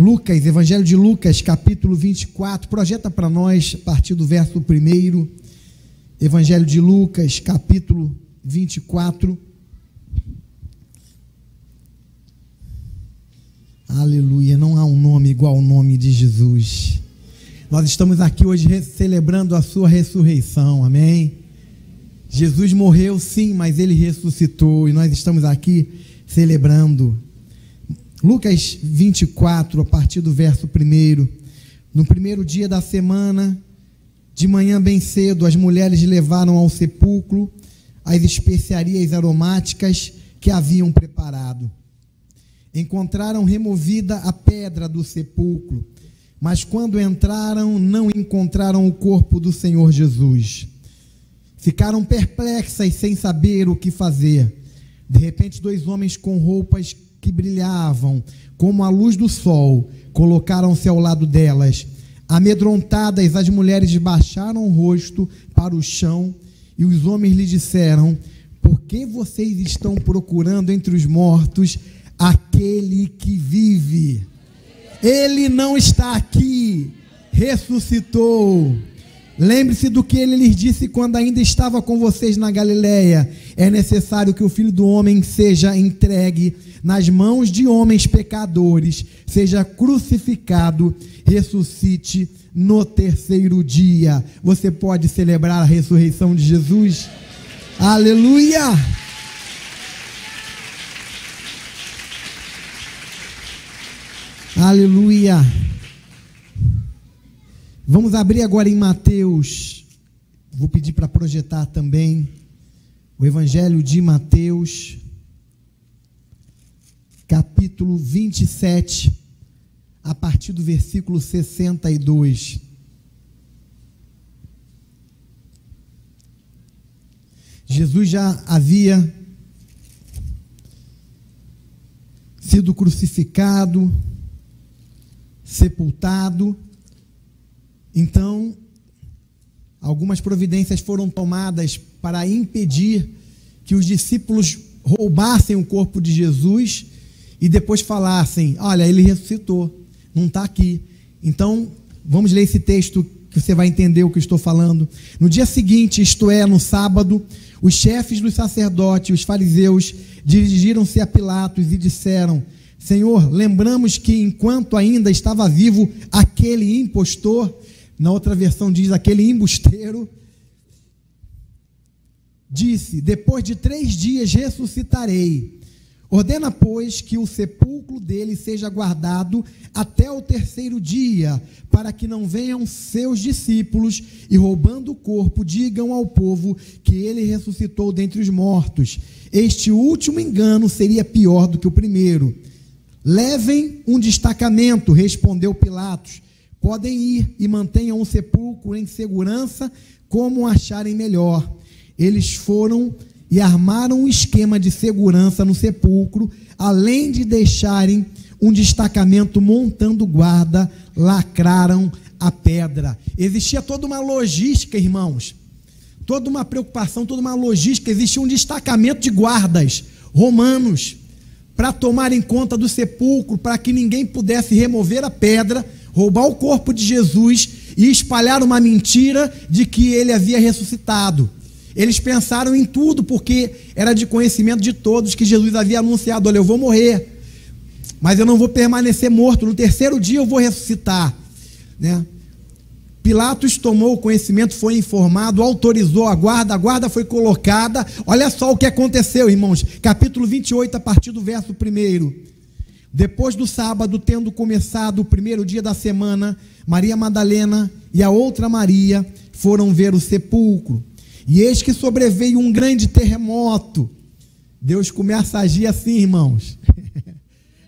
Lucas, Evangelho de Lucas, capítulo 24, projeta para nós, a partir do verso 1, Evangelho de Lucas, capítulo 24. Aleluia, não há um nome igual ao nome de Jesus. Nós estamos aqui hoje celebrando a sua ressurreição, amém? Jesus morreu sim, mas ele ressuscitou e nós estamos aqui celebrando. Lucas 24, a partir do verso 1. No primeiro dia da semana, de manhã bem cedo, as mulheres levaram ao sepulcro as especiarias aromáticas que haviam preparado. Encontraram removida a pedra do sepulcro, mas quando entraram, não encontraram o corpo do Senhor Jesus. Ficaram perplexas, sem saber o que fazer. De repente, 2 homens com roupas que brilhavam como a luz do sol colocaram-se ao lado delas. Amedrontadas, as mulheres baixaram o rosto para o chão e os homens lhe disseram: por que vocês estão procurando entre os mortos aquele que vive? Ele não está aqui, ressuscitou. Lembre-se do que ele lhes disse quando ainda estava com vocês na Galileia: é necessário que o Filho do Homem seja entregue nas mãos de homens pecadores, seja crucificado, ressuscite no terceiro dia. Você pode celebrar a ressurreição de Jesus? Aleluia! Aleluia! Vamos abrir agora em Mateus. Vou pedir para projetar também o Evangelho de Mateus, capítulo 27, a partir do versículo 62. Jesus já havia sido crucificado, sepultado. Então, algumas providências foram tomadas para impedir que os discípulos roubassem o corpo de Jesus e depois falassem: olha, ele ressuscitou, não está aqui. Então, vamos ler esse texto que você vai entender o que eu estou falando. No dia seguinte, isto é, no sábado, os chefes dos sacerdotes e os fariseus dirigiram-se a Pilatos e disseram: Senhor, lembramos que enquanto ainda estava vivo aquele impostor, na outra versão diz aquele embusteiro, disse: depois de 3 dias ressuscitarei. Ordena, pois, que o sepulcro dele seja guardado até o terceiro dia, para que não venham seus discípulos e, roubando o corpo, digam ao povo que ele ressuscitou dentre os mortos. Este último engano seria pior do que o primeiro. Levem um destacamento, respondeu Pilatos. Podem ir e mantenham o sepulcro em segurança como acharem melhor. Eles foram e armaram um esquema de segurança no sepulcro, além de deixarem um destacamento montando guarda, lacraram a pedra. Existia toda uma logística, irmãos, toda uma preocupação, toda uma logística. Existia um destacamento de guardas romanos para tomarem conta do sepulcro, para que ninguém pudesse remover a pedra, roubar o corpo de Jesus e espalhar uma mentira de que ele havia ressuscitado. Eles pensaram em tudo, porque era de conhecimento de todos que Jesus havia anunciado: olha, eu vou morrer, mas eu não vou permanecer morto, no terceiro dia eu vou ressuscitar, né? Pilatos tomou o conhecimento, foi informado, autorizou a guarda foi colocada. Olha só o que aconteceu, irmãos, capítulo 28, a partir do verso 1. Depois do sábado, tendo começado o primeiro dia da semana, Maria Madalena e a outra Maria foram ver o sepulcro. E eis que sobreveio um grande terremoto. Deus começa a agir assim, irmãos.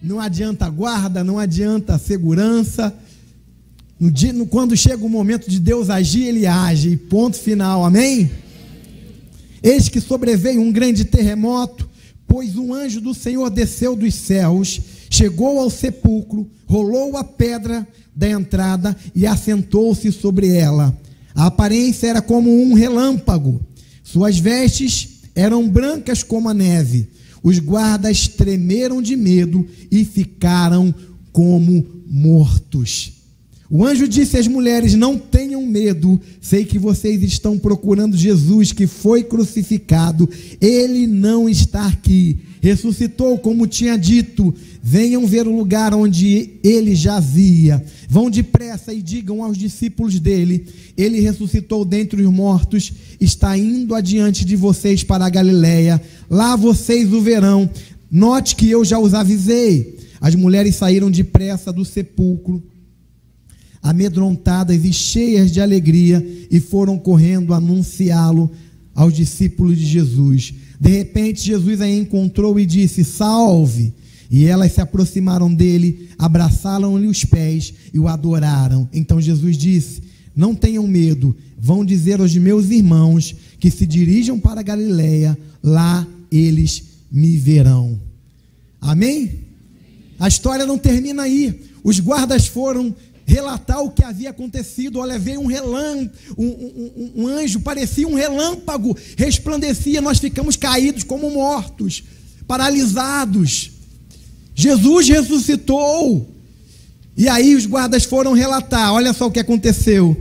Não adianta guarda, não adianta segurança. Quando chega o momento de Deus agir, ele age, e ponto final, amém? Eis que sobreveio um grande terremoto, pois um anjo do Senhor desceu dos céus, chegou ao sepulcro, rolou a pedra da entrada e assentou-se sobre ela. A aparência era como um relâmpago, suas vestes eram brancas como a neve. Os guardas tremeram de medo e ficaram como mortos. O anjo disse às mulheres: não tenham medo, sei que vocês estão procurando Jesus, que foi crucificado. Ele não está aqui, ressuscitou como tinha dito. Venham ver o lugar onde ele jazia. Vão depressa e digam aos discípulos dele: ele ressuscitou dentre os mortos, está indo adiante de vocês para a Galileia, lá vocês o verão. Note que eu já os avisei. As mulheres saíram depressa do sepulcro, amedrontadas e cheias de alegria, e foram correndo anunciá-lo aos discípulos de Jesus. De repente Jesus a encontrou e disse: salve! E elas se aproximaram dele, abraçaram-lhe os pés e o adoraram. Então Jesus disse: não tenham medo, vão dizer aos meus irmãos que se dirijam para a Galileia, lá eles me verão. Amém? A história não termina aí. Os guardas foram relatar o que havia acontecido. Olha, veio um anjo, parecia um relâmpago, resplandecia, nós ficamos caídos como mortos, paralisados. Jesus ressuscitou. E aí os guardas foram relatar. Olha só o que aconteceu,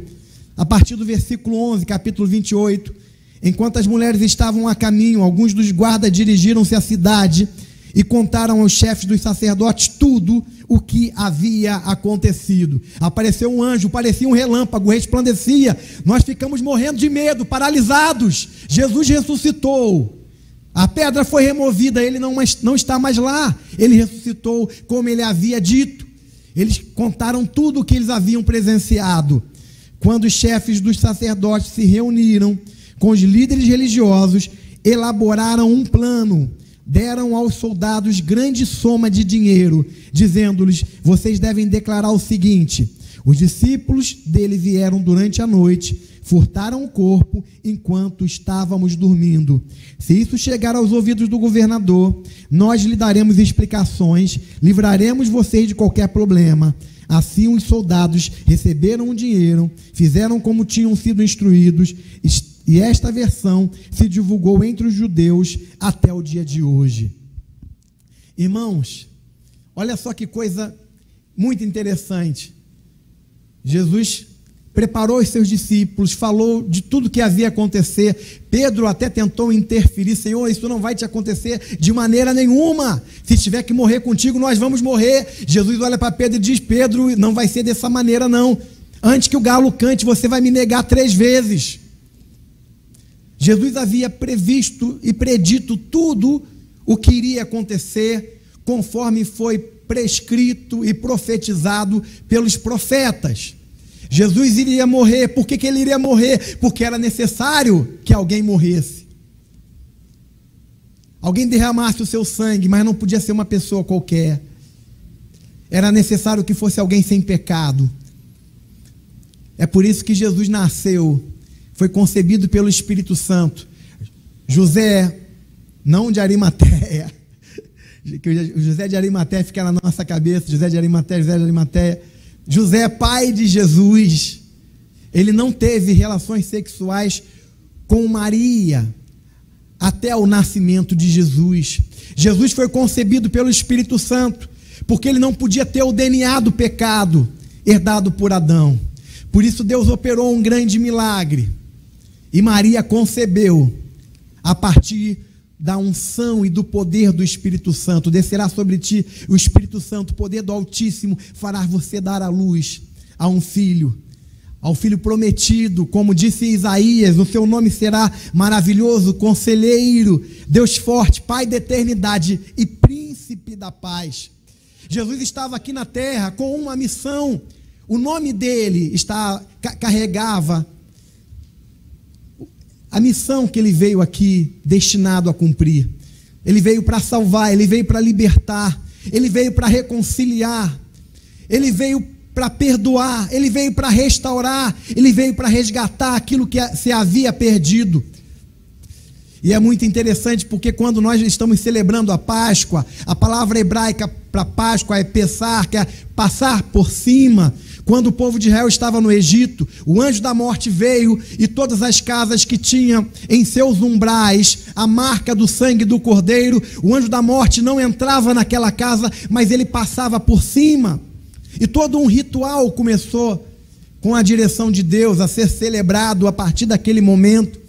a partir do versículo 11, capítulo 28. Enquanto as mulheres estavam a caminho, alguns dos guardas dirigiram-se à cidade e contaram aos chefes dos sacerdotes tudo o que havia acontecido. Apareceu um anjo, parecia um relâmpago, resplandecia. Nós ficamos morrendo de medo, paralisados. Jesus ressuscitou. A pedra foi removida, ele não está mais lá. Ele ressuscitou como ele havia dito. Eles contaram tudo o que eles haviam presenciado. Quando os chefes dos sacerdotes se reuniram com os líderes religiosos, elaboraram um plano. Deram aos soldados grande soma de dinheiro, dizendo-lhes: vocês devem declarar o seguinte: os discípulos dele vieram durante a noite, furtaram o corpo enquanto estávamos dormindo. Se isso chegar aos ouvidos do governador, nós lhe daremos explicações, livraremos vocês de qualquer problema. Assim os soldados receberam o dinheiro, fizeram como tinham sido instruídos, e esta versão se divulgou entre os judeus até o dia de hoje. Irmãos, olha só que coisa muito interessante. Jesus preparou os seus discípulos, falou de tudo que havia acontecer. Pedro até tentou interferir: Senhor, isso não vai te acontecer de maneira nenhuma. Se tiver que morrer contigo, nós vamos morrer. Jesus olha para Pedro e diz: Pedro, não vai ser dessa maneira não. Antes que o galo cante, você vai me negar 3 vezes. Jesus havia previsto e predito tudo o que iria acontecer, conforme foi prescrito e profetizado pelos profetas. Jesus iria morrer. Por que ele iria morrer? Porque era necessário que alguém morresse. Alguém derramasse o seu sangue, mas não podia ser uma pessoa qualquer. Era necessário que fosse alguém sem pecado. É por isso que Jesus nasceu. Foi concebido pelo Espírito Santo. José, não de Arimateia. José de Arimateia fica na nossa cabeça. José de Arimateia. José, pai de Jesus. Ele não teve relações sexuais com Maria até o nascimento de Jesus. Jesus foi concebido pelo Espírito Santo, porque ele não podia ter o DNA do pecado herdado por Adão. Por isso Deus operou um grande milagre. E Maria concebeu a partir da unção e do poder do Espírito Santo. Descerá sobre ti o Espírito Santo, o poder do Altíssimo fará você dar à luz a um filho, ao filho prometido. Como disse Isaías, o seu nome será maravilhoso, conselheiro, Deus forte, Pai da eternidade e príncipe da paz. Jesus estava aqui na terra com uma missão. O nome dele carregava a missão que ele veio aqui destinado a cumprir. Ele veio para salvar, ele veio para libertar, ele veio para reconciliar, ele veio para perdoar, ele veio para restaurar, ele veio para resgatar aquilo que se havia perdido. E é muito interessante porque quando nós estamos celebrando a Páscoa, a palavra hebraica para Páscoa é pesar, que é passar por cima. Quando o povo de Israel estava no Egito, o anjo da morte veio e todas as casas que tinham em seus umbrais a marca do sangue do cordeiro, o anjo da morte não entrava naquela casa, mas ele passava por cima. E todo um ritual começou com a direção de Deus a ser celebrado a partir daquele momento,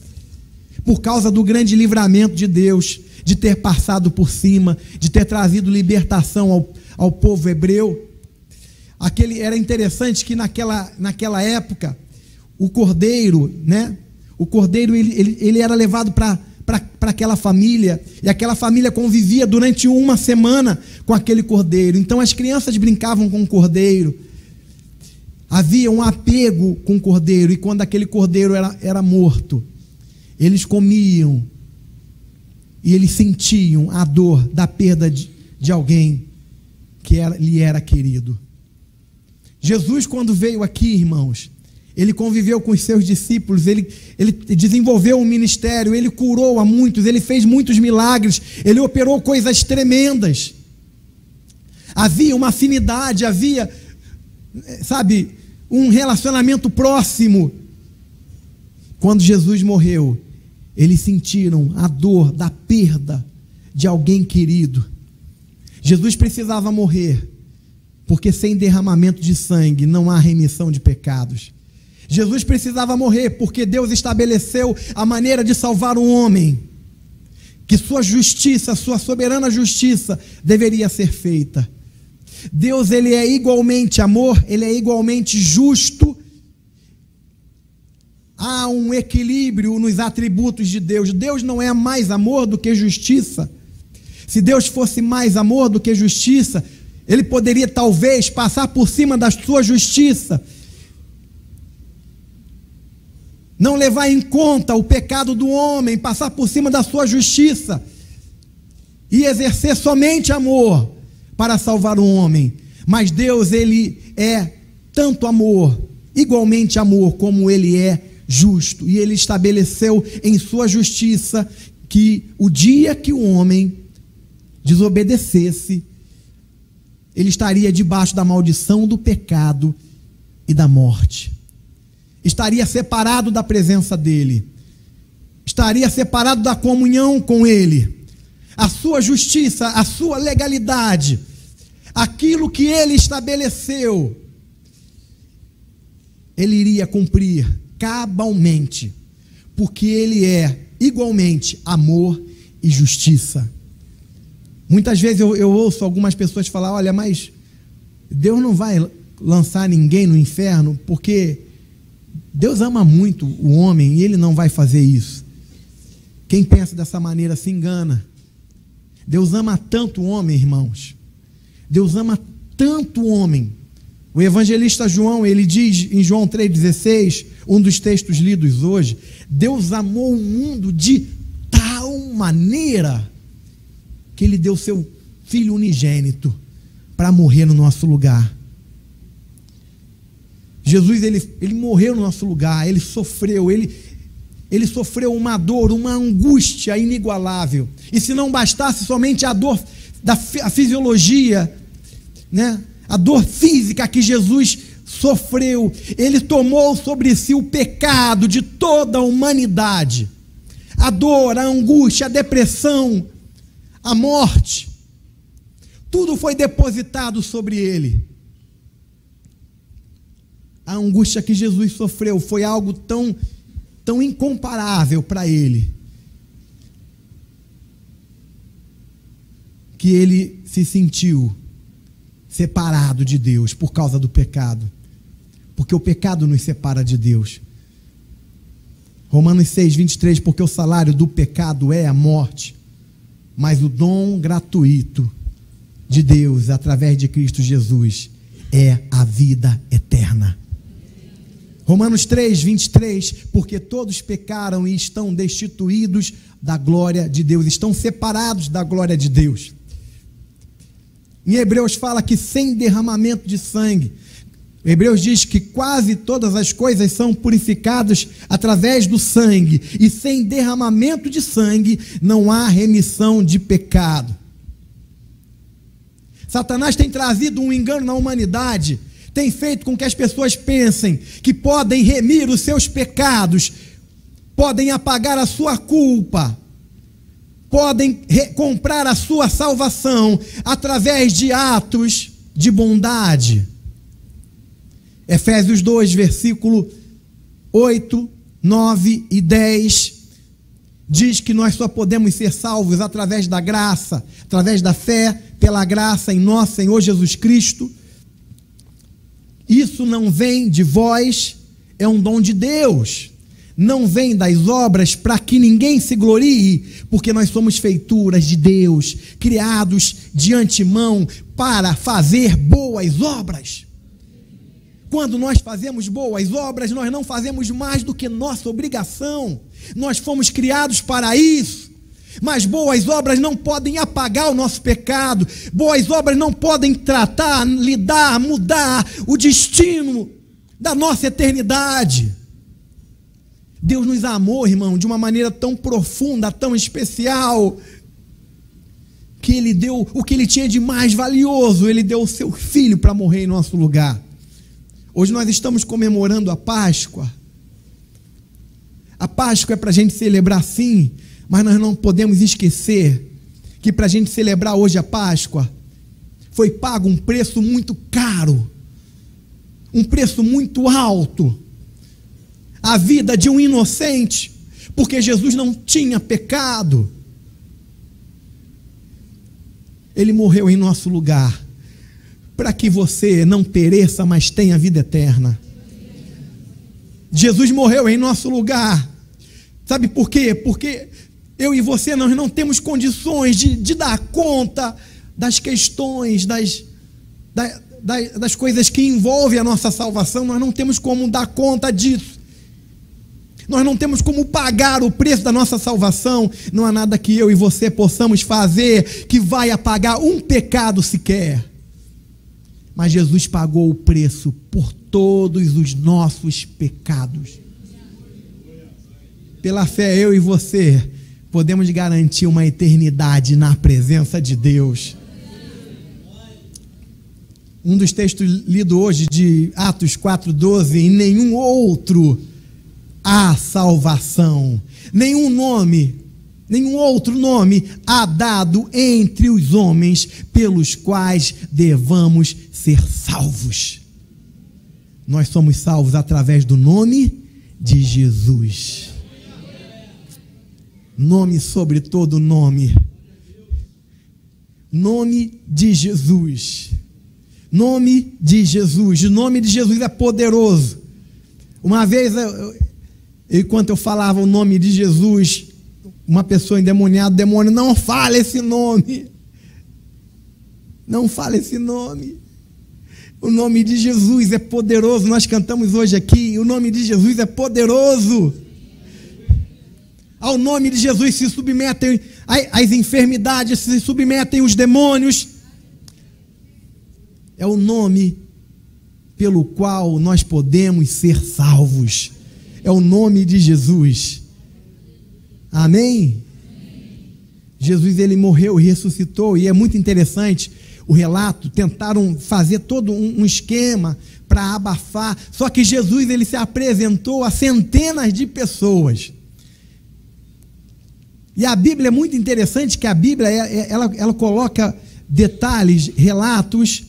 por causa do grande livramento de Deus, de ter passado por cima, de ter trazido libertação ao povo hebreu. Era interessante que naquela época, o cordeiro, né? O cordeiro ele era levado para aquela família, e aquela família convivia durante uma semana com aquele cordeiro. Então as crianças brincavam com o cordeiro, havia um apego com o cordeiro, e quando aquele cordeiro era morto, eles comiam e eles sentiam a dor da perda de alguém que lhe era querido. Jesus, quando veio aqui, irmãos, ele conviveu com os seus discípulos, ele desenvolveu um ministério, ele curou a muitos, ele fez muitos milagres, ele operou coisas tremendas. Havia uma afinidade, havia, sabe, um relacionamento próximo. Quando Jesus morreu, eles sentiram a dor da perda de alguém querido. Jesus precisava morrer, porque sem derramamento de sangue não há remissão de pecados. Jesus precisava morrer, porque Deus estabeleceu a maneira de salvar o homem, que sua justiça, sua soberana justiça deveria ser feita. Deus, ele é igualmente amor, ele é igualmente justo. Há um equilíbrio nos atributos de Deus. Deus não é mais amor do que justiça. Se Deus fosse mais amor do que justiça, ele poderia talvez passar por cima da sua justiça, não levar em conta o pecado do homem, passar por cima da sua justiça e exercer somente amor para salvar o homem. Mas Deus, ele é tanto amor, igualmente amor, como ele é justo, e ele estabeleceu em sua justiça que o dia que o homem desobedecesse, ele estaria debaixo da maldição do pecado e da morte, estaria separado da presença dele, estaria separado da comunhão com ele. A sua justiça, a sua legalidade, aquilo que ele estabeleceu, ele iria cumprir cabalmente, porque ele é igualmente amor e justiça. Muitas vezes eu ouço algumas pessoas falar: olha, mas Deus não vai lançar ninguém no inferno, porque Deus ama muito o homem e ele não vai fazer isso. Quem pensa dessa maneira se engana. Deus ama tanto o homem, irmãos. Deus ama tanto o homem. O evangelista João, ele diz em João 3,16, um dos textos lidos hoje: Deus amou o mundo de tal maneira que ele deu seu Filho unigênito para morrer no nosso lugar. Jesus, ele morreu no nosse lugar, ele sofreu, ele sofreu uma dor, uma angústia inigualável. E se não bastasse somente a dor da fisiologia, né? A dor física que Jesus sofreu, ele tomou sobre si o pecado de toda a humanidade. A dor, a angústia, a depressão, a morte, tudo foi depositado sobre ele. A angústia que Jesus sofreu foi algo tão incomparável para ele, que ele se sentiu separado de Deus por causa do pecado, porque o pecado nos separa de Deus. Romanos 6:23, porque o salário do pecado é a morte, mas o dom gratuito de Deus através de Cristo Jesus é a vida eterna. Romanos 3:23, porque todos pecaram e estão destituídos da glória de Deus, estão separados da glória de Deus. Em Hebreus fala que sem derramamento de sangue, Hebreus diz que quase todas as coisas são purificadas através do sangue, e sem derramamento de sangue não há remissão de pecado. Satanás tem trazido um engano na humanidade, tem feito com que as pessoas pensem que podem remir os seus pecados, podem apagar a sua culpa, podem comprar a sua salvação através de atos de bondade. Efésios 2, versículo 8, 9 e 10, diz que nós só podemos ser salvos através da graça, através da fé, pela graça em nosso Senhor Jesus Cristo. Isso não vem de vós, é um dom de Deus. Não vem das obras para que ninguém se glorie, porque nós somos feituras de Deus, criados de antemão para fazer boas obras. Quando nós fazemos boas obras, nós não fazemos mais do que nossa obrigação. Nós fomos criados para isso. Mas boas obras não podem apagar o nosso pecado. Boas obras não podem tratar, lidar, mudar o destino da nossa eternidade. Deus nos amou, irmão, de uma maneira tão profunda, tão especial, que Ele deu o que Ele tinha de mais valioso. Ele deu o seu Filho para morrer em nosso lugar. Hoje nós estamos comemorando a Páscoa. A Páscoa é para a gente celebrar, sim, mas nós não podemos esquecer que para a gente celebrar hoje a Páscoa, foi pago um preço muito caro, um preço muito alto, a vida de um inocente, porque Jesus não tinha pecado. Ele morreu em nosso lugar, para que você não pereça, mas tenha vida eterna. Jesus morreu em nosso lugar. Sabe por quê? Porque eu e você, nós não temos condições de dar conta das questões, das coisas que envolvem a nossa salvação. Nós não temos como dar conta disso. Nós não temos como pagar o preço da nossa salvação. Não há nada que eu e você possamos fazer que vai apagar um pecado sequer. Mas Jesus pagou o preço por todos os nossos pecados. Pela fé, eu e você podemos garantir uma eternidade na presença de Deus. Um dos textos lidos hoje, de Atos 4:12, em nenhum outro há salvação, nenhum outro nome há dado entre os homens pelos quais devamos ser salvos. Nós somos salvos através do nome de Jesus. Nome sobre todo nome. Nome de Jesus. Nome de Jesus. O nome de Jesus é poderoso. Uma vez, enquanto eu falava o nome de Jesus, uma pessoa endemoniada, demônio, não fale esse nome. Não fale esse nome. O nome de Jesus é poderoso. Nós cantamos hoje aqui, o nome de Jesus é poderoso. Ao nome de Jesus se submetem as enfermidades, se submetem os demônios. É o nome pelo qual nós podemos ser salvos. É o nome de Jesus. Amém? Jesus, ele morreu e ressuscitou, e é muito interessante o relato. Tentaram fazer todo um esquema para abafar, só que Jesus, ele se apresentou a centenas de pessoas. E a Bíblia é muito interessante, que a Bíblia, ela coloca detalhes, relatos,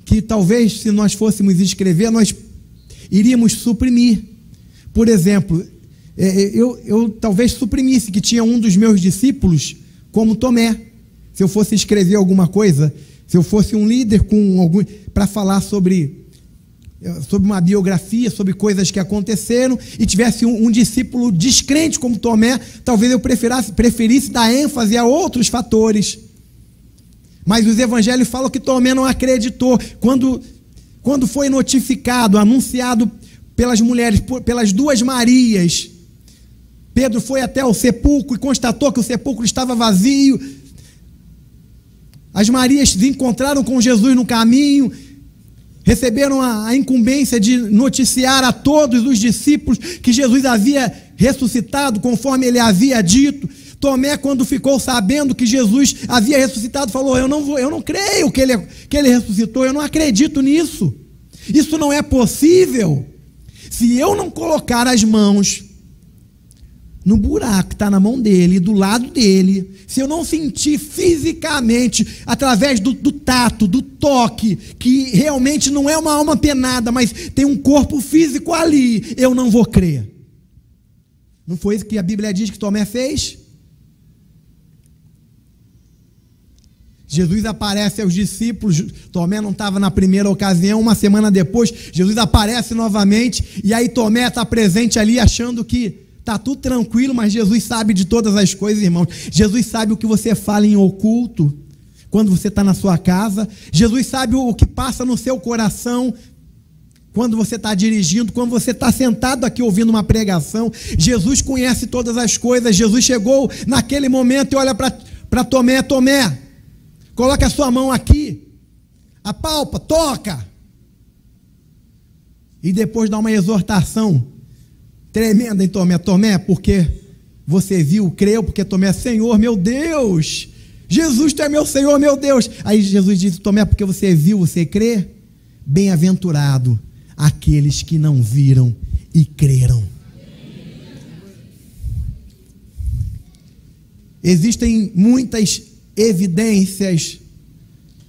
que talvez, se nós fôssemos escrever, nós iríamos suprimir. Por exemplo, eu talvez suprimisse que tinha um dos meus discípulos como Tomé. Se eu fosse escrever alguma coisa, se eu fosse um líder para falar sobre uma biografia, sobre coisas que aconteceram, e tivesse um discípulo descrente como Tomé, talvez eu preferisse dar ênfase a outros fatores. Mas os evangelhos falam que Tomé não acreditou. Quando foi notificado, anunciado pelas mulheres, pelas duas Marias, Pedro foi até o sepulcro e constatou que o sepulcro estava vazio. As Marias se encontraram com Jesus no caminho. receberam a incumbência de noticiar a todos os discípulos que Jesus havia ressuscitado, conforme ele havia dito. Tomé, quando ficou sabendo que Jesus havia ressuscitado, falou: eu não creio que ele ressuscitou, eu não acredito nisso. Isso não é possível. Se eu não colocar as mãos no buraco que está na mão dele, do lado dele, se eu não sentir fisicamente, através do tato, do toque, que realmente não é uma alma penada, mas tem um corpo físico ali, eu não vou crer. Não foi isso que a Bíblia diz que Tomé fez? Jesus aparece aos discípulos. Tomé não estava na primeira ocasião. Uma semana depois, Jesus aparece novamente, e aí Tomé está presente ali, achando que está tudo tranquilo, mas Jesus sabe de todas as coisas, irmãos. Jesus sabe o que você fala em oculto, quando você está na sua casa. Jesus sabe o que passa no seu coração, quando você está dirigindo, quando você está sentado aqui ouvindo uma pregação. Jesus conhece todas as coisas. Jesus chegou naquele momento e olha para Tomé: Tomé, coloca a sua mão aqui, apalpa, toca. E depois dá uma exortação tremenda em Tomé: Tomé, porque você viu, creu, porque Tomé: Senhor, meu Deus, Jesus, tu é meu Senhor, meu Deus. Aí Jesus disse: Tomé, porque você viu, você crê? Bem-aventurado aqueles que não viram e creram. Existem muitas evidências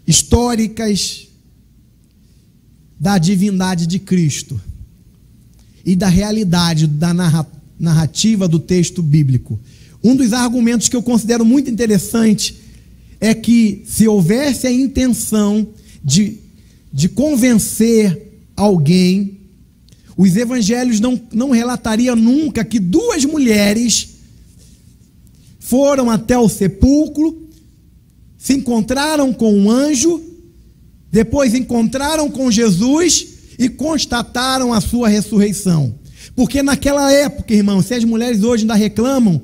históricas da divindade de Cristo e da realidade da narrativa do texto bíblico. Um dos argumentos que eu considero muito interessante é que, se houvesse a intenção de convencer alguém, os evangelhos não relatariam nunca que duas mulheres foram até o sepulcro, se encontraram com um anjo, depois encontraram com Jesus e constataram a sua ressurreição. Porque naquela época, irmãos, se as mulheres hoje ainda reclamam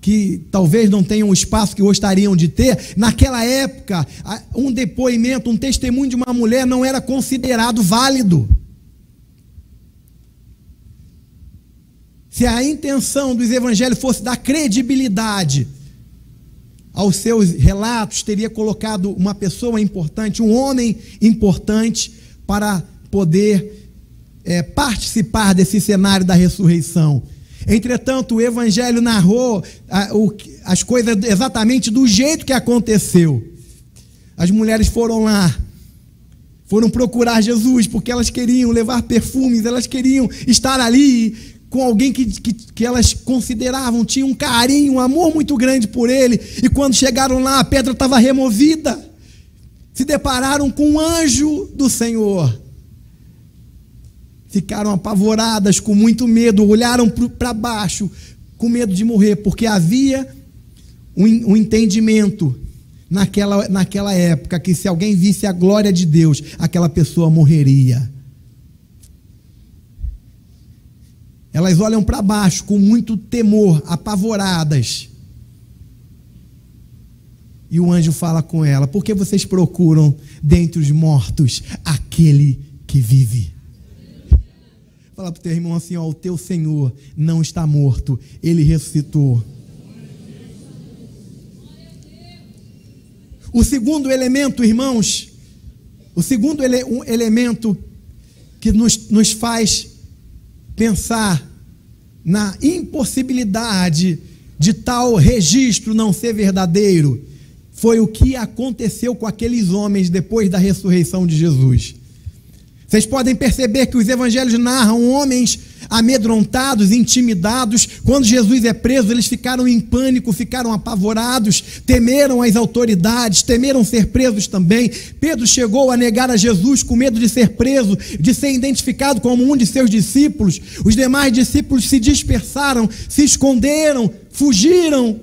que talvez não tenham o espaço que gostariam de ter, naquela época, um depoimento, um testemunho de uma mulher não era considerado válido. Se a intenção dos evangelhos fosse dar credibilidade aos seus relatos, teria colocado uma pessoa importante, um homem importante, para poder participar desse cenário da ressurreição. Entretanto, o evangelho narrou as coisas exatamente do jeito que aconteceu. As mulheres foram lá, foram procurar Jesus, porque elas queriam levar perfumes, elas queriam estar ali com alguém que elas consideravam, tinham um carinho, um amor muito grande por ele. E quando chegaram lá, a pedra estava removida, se depararam com um anjo do Senhor. Ficaram apavoradas, com muito medo, olharam para baixo, com medo de morrer, porque havia um entendimento naquela época, que se alguém visse a glória de Deus, aquela pessoa morreria. Elas olham para baixo com muito temor, apavoradas. E o anjo fala com ela: por que vocês procuram dentre os mortos aquele que vive? Fala para o teu irmão assim: ó, o teu Senhor não está morto, ele ressuscitou. O segundo elemento, irmãos, elemento que nos faz pensar na impossibilidade de tal registro não ser verdadeiro, foi o que aconteceu com aqueles homens depois da ressurreição de Jesus. Vocês podem perceber que os evangelhos narram homens amedrontados, intimidados. Quando Jesus é preso, eles ficaram em pânico, ficaram apavorados, temeram as autoridades, temeram ser presos também. Pedro chegou a negar a Jesus com medo de ser preso, de ser identificado como um de seus discípulos. Os demais discípulos se dispersaram, se esconderam, fugiram.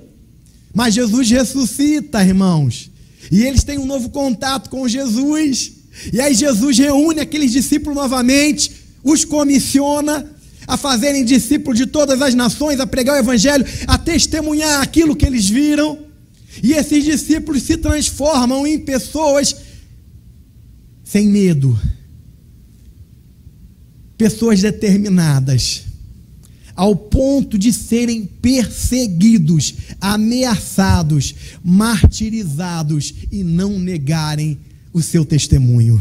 Mas Jesus ressuscita, irmãos, e eles têm um novo contato com Jesus. E aí Jesus reúne aqueles discípulos novamente, os comissiona a fazerem discípulos de todas as nações, a pregar o evangelho, a testemunhar aquilo que eles viram. E esses discípulos se transformam em pessoas sem medo, pessoas determinadas, ao ponto de serem perseguidos, ameaçados, martirizados e não negarem o seu testemunho.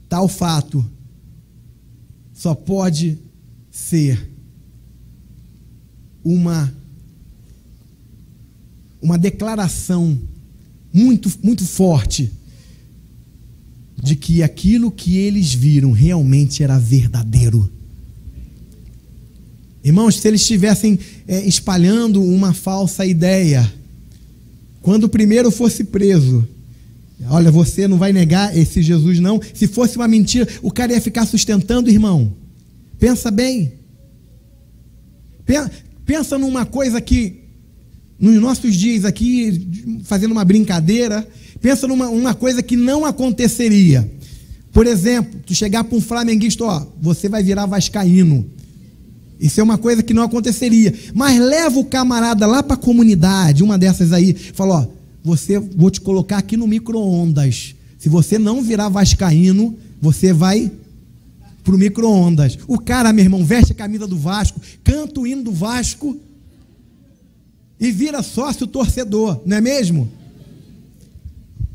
Tal fato só pode ser uma declaração muito forte de que aquilo que eles viram realmente era verdadeiro. Irmãos, se eles estivessem espalhando uma falsa ideia, quando o primeiro fosse preso, olha, você não vai negar esse Jesus não, se fosse uma mentira, o cara ia ficar sustentando, irmão. Pensa bem. Pensa numa coisa que, nos nossos dias aqui, fazendo uma brincadeira, pensa numa coisa que não aconteceria. Por exemplo, tu chegar para um flamenguista, ó, você vai virar vascaíno. Isso é uma coisa que não aconteceria. Mas leva o camarada lá para a comunidade, uma dessas aí, fala, ó, vou te colocar aqui no micro-ondas. Se você não virar vascaíno, você vai pro micro-ondas. O cara, meu irmão, veste a camisa do Vasco, canta o hino do Vasco e vira sócio torcedor, não é mesmo?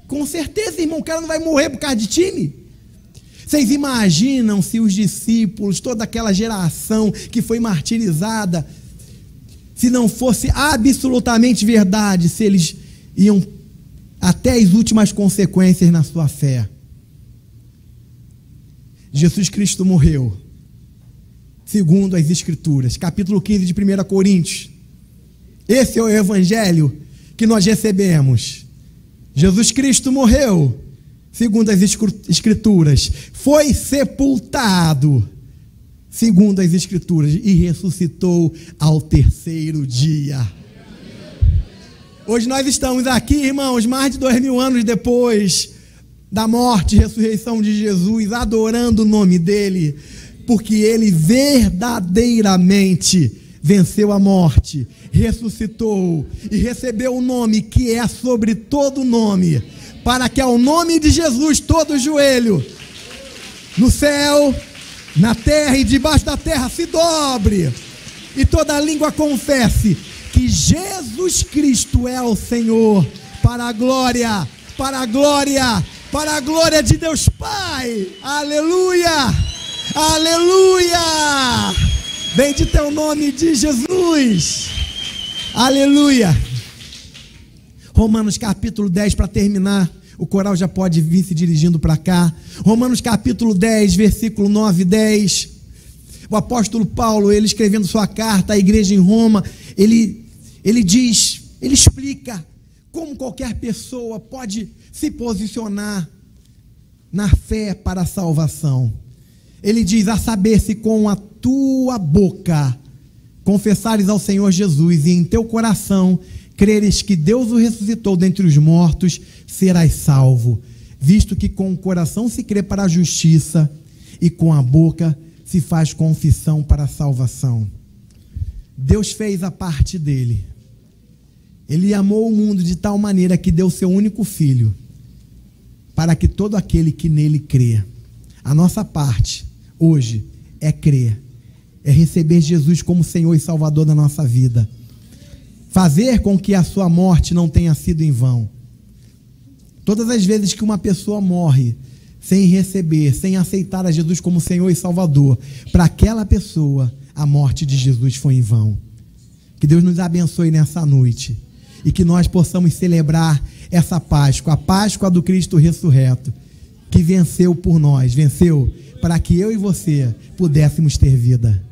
Com certeza, irmão, o cara não vai morrer por causa de time. Vocês imaginam se os discípulos, toda aquela geração que foi martirizada, se não fosse absolutamente verdade, se eles iam até as últimas consequências na sua fé? Jesus Cristo morreu, segundo as Escrituras, capítulo 15 de 1 Coríntios. Esse é o evangelho que nós recebemos. Jesus Cristo morreu, segundo as Escrituras, foi sepultado, segundo as Escrituras, e ressuscitou ao terceiro dia. Hoje nós estamos aqui, irmãos, mais de 2000 anos depois da morte e ressurreição de Jesus, adorando o nome dele, porque ele verdadeiramente venceu a morte, ressuscitou e recebeu o nome que é sobre todo nome, para que ao nome de Jesus todo joelho, no céu, na terra e debaixo da terra, se dobre, e toda língua confesse que Jesus Cristo é o Senhor, para a glória de Deus Pai. Aleluia, aleluia, bendito é o nome de Jesus, aleluia. Romanos capítulo 10, para terminar, o coral já pode vir se dirigindo para cá. Romanos capítulo 10, versículo 9 e 10. O apóstolo Paulo, ele escrevendo sua carta à igreja em Roma, ele diz, ele explica como qualquer pessoa pode se posicionar na fé para a salvação. Ele diz, a saber, se com a tua boca confessares ao Senhor Jesus e em teu coração creres que Deus o ressuscitou dentre os mortos, serás salvo, visto que com o coração se crê para a justiça e com a boca se faz confissão para a salvação. Deus fez a parte dele. Ele amou o mundo de tal maneira que deu seu único filho, para que todo aquele que nele crê. A nossa parte hoje é crer, é receber Jesus como Senhor e Salvador da nossa vida, fazer com que a sua morte não tenha sido em vão. Todas as vezes que uma pessoa morre sem receber, sem aceitar a Jesus como Senhor e Salvador, para aquela pessoa a morte de Jesus foi em vão. Que Deus nos abençoe nessa noite e que nós possamos celebrar essa Páscoa, a Páscoa do Cristo ressurreto, que venceu por nós, venceu para que eu e você pudéssemos ter vida.